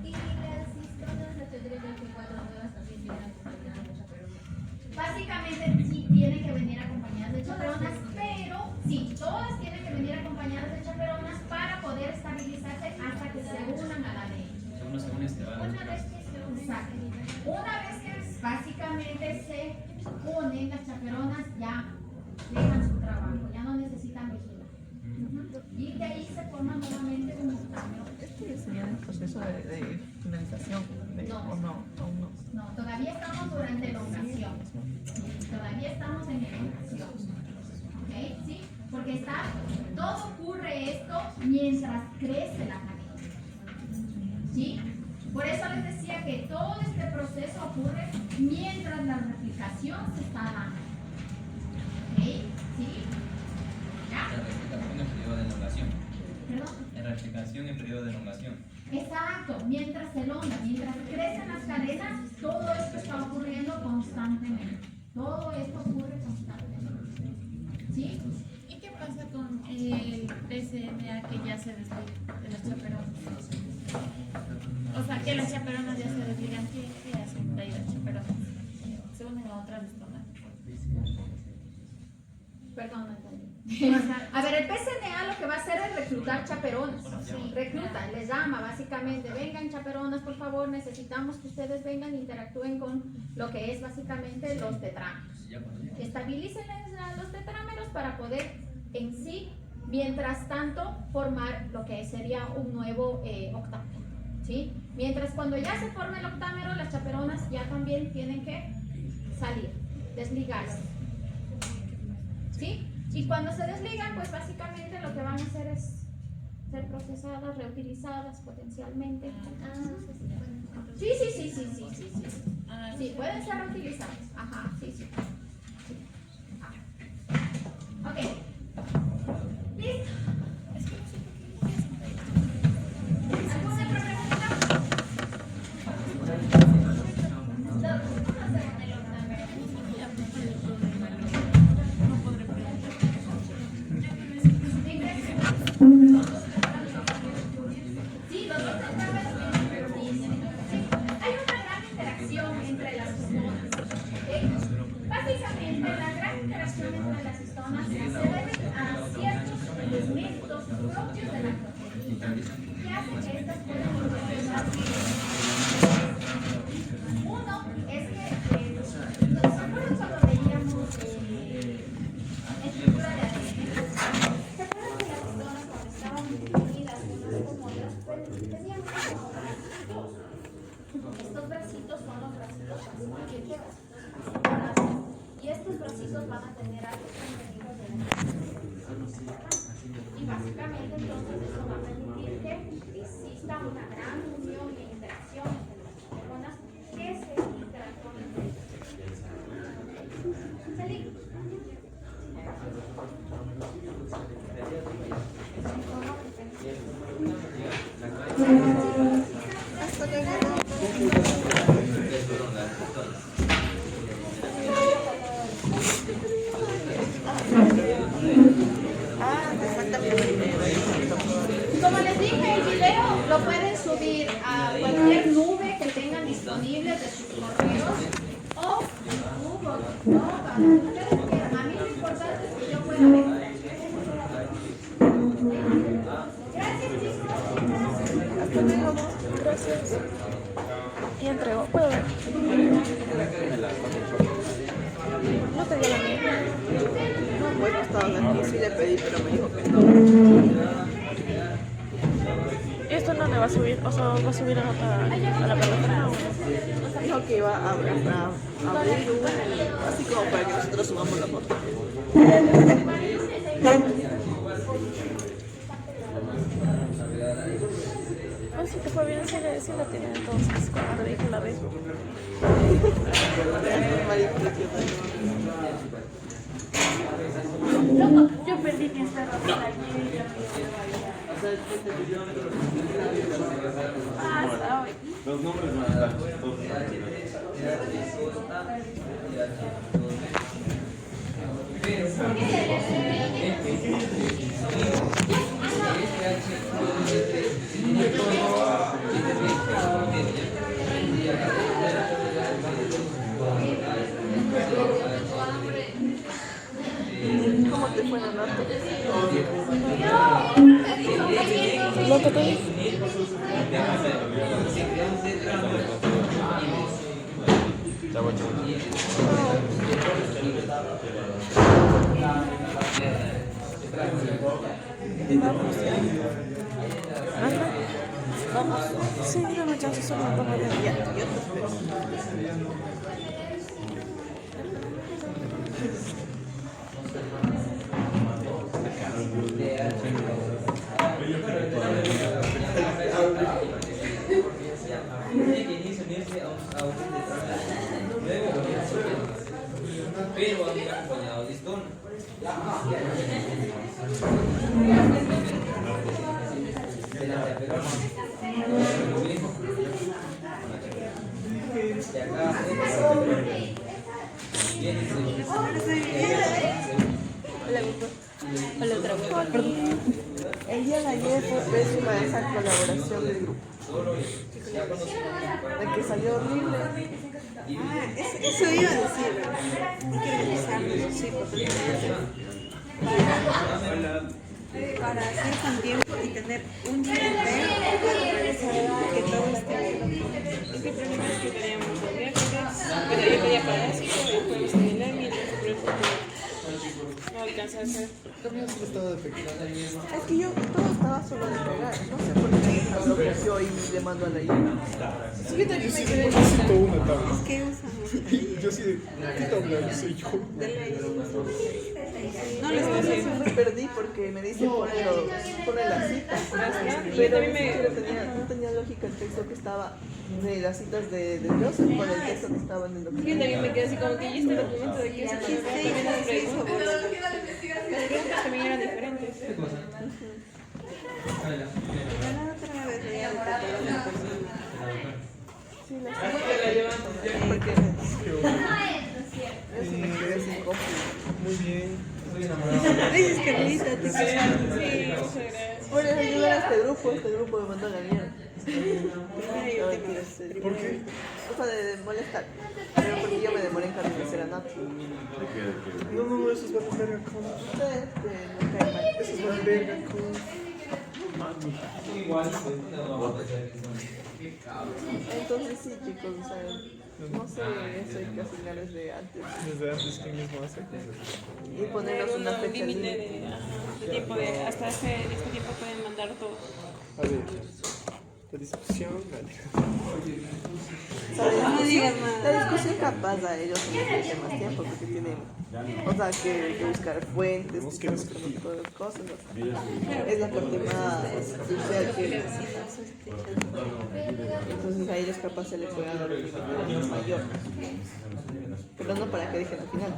S5: Y las cisternas las tendría que 4 nuevas también vienen acompañadas de chaperonas.
S1: Básicamente sí tienen que venir acompañadas de chaperonas, pero sí, todas tienen que venir acompañadas de chaperonas para poder estabilizarse hasta que se unan a la ley.
S4: Uno según este va.
S5: Una vez que se unen,
S1: Exacto. Una vez que básicamente se unen las chaperonas, ya dejan su trabajo, ya no necesitan vigilar. Y de ahí se forma nuevamente un octávio.
S2: Este sería el proceso de finalización,
S1: No.
S2: ¿o no? Aún no.
S1: No, todavía estamos durante elongación. Todavía estamos en elongación. ¿Ok? ¿Sí? Porque todo ocurre esto mientras crece la cadena. ¿Sí? Por eso les decía que todo este proceso ocurre mientras la replicación se está dando. ¿Ok? ¿Sí? ¿Ya?
S4: La replicación en periodo de elongación.
S1: ¿Perdón?
S4: En replicación en periodo de elongación.
S1: Exacto, mientras se elonga, mientras crecen las cadenas, todo esto está ocurriendo constantemente. Todo esto ocurre constantemente. ¿Sí?
S7: ¿Y qué pasa con el PCNA que ya se desliga de las chaperonas? O sea, que las chaperonas ya se desligan. ¿Qué hacen de ahí las chaperonas? Se unen a otras estonas.
S1: Perdón, no entendí. A ver, el PCNA lo que va a hacer es reclutar chaperonas. Sí, recluta, les llama básicamente, vengan chaperonas, por favor, necesitamos que ustedes vengan e interactúen con lo que es básicamente los tetrámeros. Estabilicen los tetrámeros para poder en sí, mientras tanto, formar lo que sería un nuevo octámero. ¿Sí? Mientras cuando ya se forme el octámero, las chaperonas ya también tienen que salir, desligarse. ¿Sí? Y cuando se desligan, pues básicamente lo que van a hacer es ser procesadas, reutilizadas potencialmente. Sí, sí, sí, sí, sí, sí, sí. Sí, pueden ser reutilizadas. Ajá, sí, sí. Sí. Ok. ¿Listo? ¿Alguna otra pregunta? Sí, los dos tetrámeros hay una gran interacción entre las histonas. Básicamente, la gran interacción entre las histonas se debe a ciertos elementos propios de la proteína que hacen que estas puedan funcionar. Uno es que, ¿se acuerdan cuando veíamos estructura de ADN? ¿Se acuerdan que las histonas cuando estaban unidas unas con otras, pues, tenían como bracitos? Estos bracitos son los bracitos básicos. Y estos bracitos van a tener altos contenidos de la. Y básicamente entonces eso va a permitir que exista una gran unión e interacción entre las neuronas que se interactúan entre ellas. ¿Salí? Como les dije, el video lo pueden subir a cualquier nube que tengan disponible de sus correos o YouTube o TikTok, a donde ustedes quieran. A mí lo importante es que yo pueda ver. Gracias, chicos.
S2: Hasta luego. Gracias. Y entrego. ¿Puedo ver? No te dio la mía. No, bueno, estaba hablando. Sí le pedí, pero me dijo que no. ¿Esto no le va a subir? O sea, ¿va a subir a la plataforma? Dijo que iba a abrir así como para que nosotros subamos la foto. Oh, sí, te fue bien, sí la tiene entonces, cuando te dije la vez.
S7: Loco, yo perdí mi esta ropa allí.
S8: Los nombres van a estar todos.
S2: ¿Cómo te fue en el norte? ¿Loco te Vamos, ya. Vamos. Sí, dame chance, solo un poco de ya. Yo te espero.
S3: Pero han acompañado listón.
S2: El día de ayer fue pésima esa colaboración del grupo. La que salió horrible.
S9: Eso iba a decir, hay que revisarlo, sí, porque para hacer con tiempo y tener un día entero para revisar que todo esté bien. Es que el problema es que teníamos el miércoles, pero yo pedía para eso, y el jueves en el EMI, entonces por eso no alcancé a hacer.
S2: Es que yo todo estaba solo de pegar. No sé por qué lo copió y le mandó a la IA.
S9: Sí, yo también me quedé
S8: Necesito una tabla.
S9: es que usamos
S8: Yo sí de ¿qué tabla soy yo?
S9: de ley.
S2: No les voy a decir, me perdí porque me dice pone la cita. Pero no tenía lógica el texto que estaba de las citas de Joseph con el texto que estaba en el
S9: Yo
S2: documento.
S9: también me quedé así como que y este documento de que es también las preguntas. Las preguntas también eran diferentes. La otra vez veía de la persona.
S2: Sí, la cita. Porque yo sí me quedé sin copia.
S8: Muy bien.
S9: Dices Carlita, te quiero. Sí, muchas gracias.
S2: Por ayudar a este grupo me mandó a la mierda.
S8: ¿Por qué?
S2: O sea, de molestar. Pero porque yo me demoré en caracterizar a Nat.
S8: No, eso es verga con.
S2: Ustedes me caen mal.
S8: Eso es verga con.
S2: Entonces sí, chicos, o sea, no sé, eso hay que asignarles de antes.
S8: Desde antes que mismo hace.
S2: Y ponernos una fecha
S9: límite
S2: límite.
S9: de tiempo de hasta este tiempo pueden mandar todo.
S8: A ver. La discusión.
S9: No digas nada.
S2: La discusión capaz a ellos les requiere más tiempo porque tienen, o sea, que buscar fuentes, que buscar todas las cosas. Es la parte más crucial que entonces a ellos capaz se les puede dar un límite más mayor. Pero no para que dejen al final.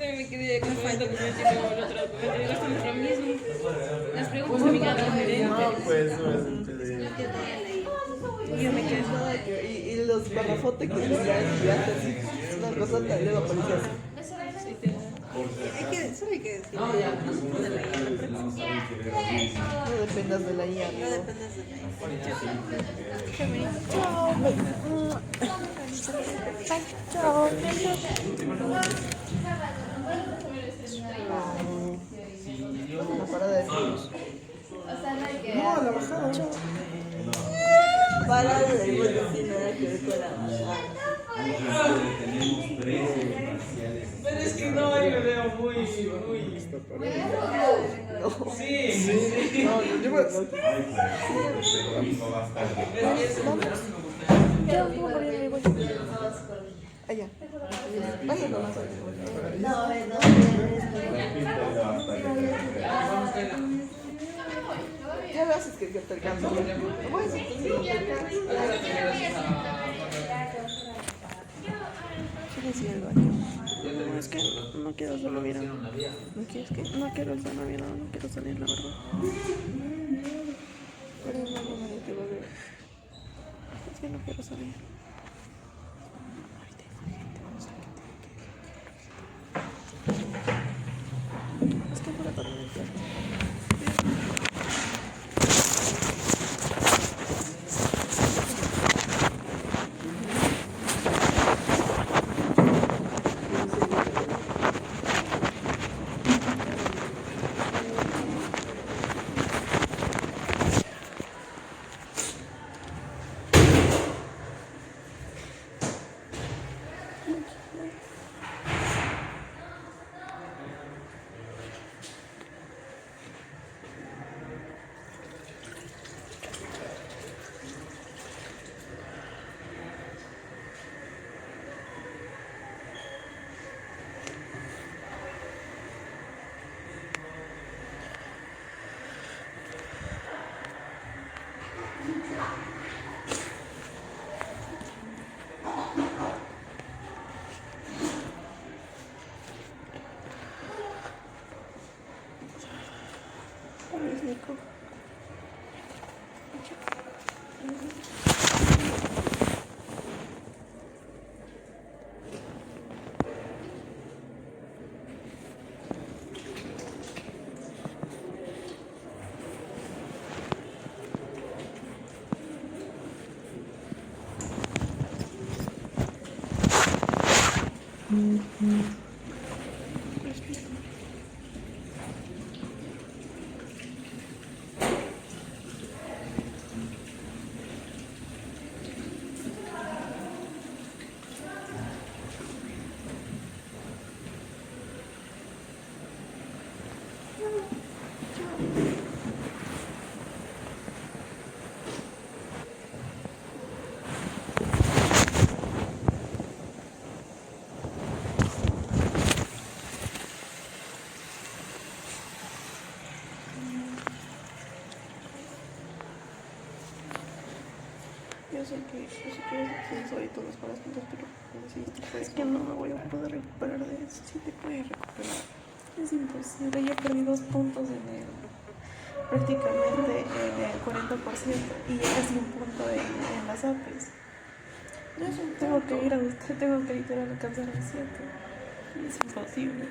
S9: No me quedé con el documento y luego el otro documento. Digo, estamos lo mismo. Las preguntas también eran diferentes.
S8: No, pues no es un PDF.
S2: Y yo me quedé nada que, y los barrafotes que les dan estudiantes, así, es una cosa que luego aparece así.
S9: Solo hay que decir.
S2: No dependas de la IA.
S9: No dependes de mí.
S2: Chao. La parada de bus.
S8: No, a la bajada.
S2: Parada de bus no tiene nada que ver con la bajada.
S3: Pero es que no, yo me veo muy. Sí.
S8: No, yo me.
S2: Allá. Vaya nomás. Ya lo haces que te alcanza. Voy a decir que sí, te alcanza. Yo decía el baño.
S9: es que no quiero solo mirar. No quiero estar Navidad, no quiero salir, la verdad. Pero no, que lo veo. Es que no quiero salir. Es que fuera también el plato. Es rico. Yo sé que es ahorita los parásitos, pero sí, es que no me voy a poder recuperar de eso. Sí te puedes recuperar. Es imposible. Yo perdí 2 puntos prácticamente en el 40% y ya casi un punto en las APES. Tengo que ir a usted, tengo que literal alcanzar el 7. Es imposible.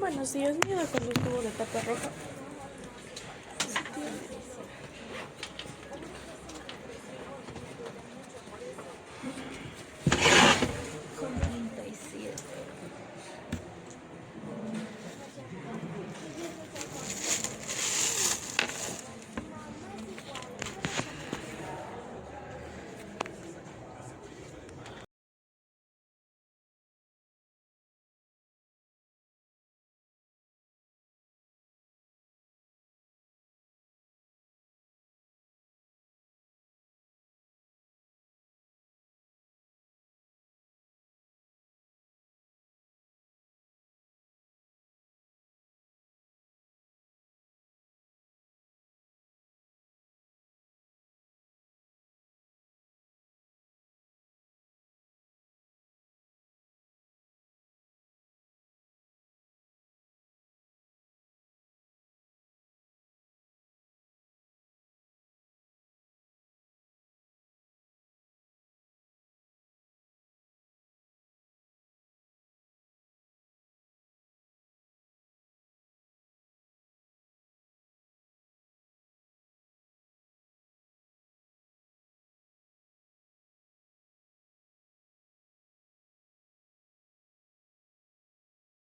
S9: Buenos días, mira cuando estuvo de tapa roja.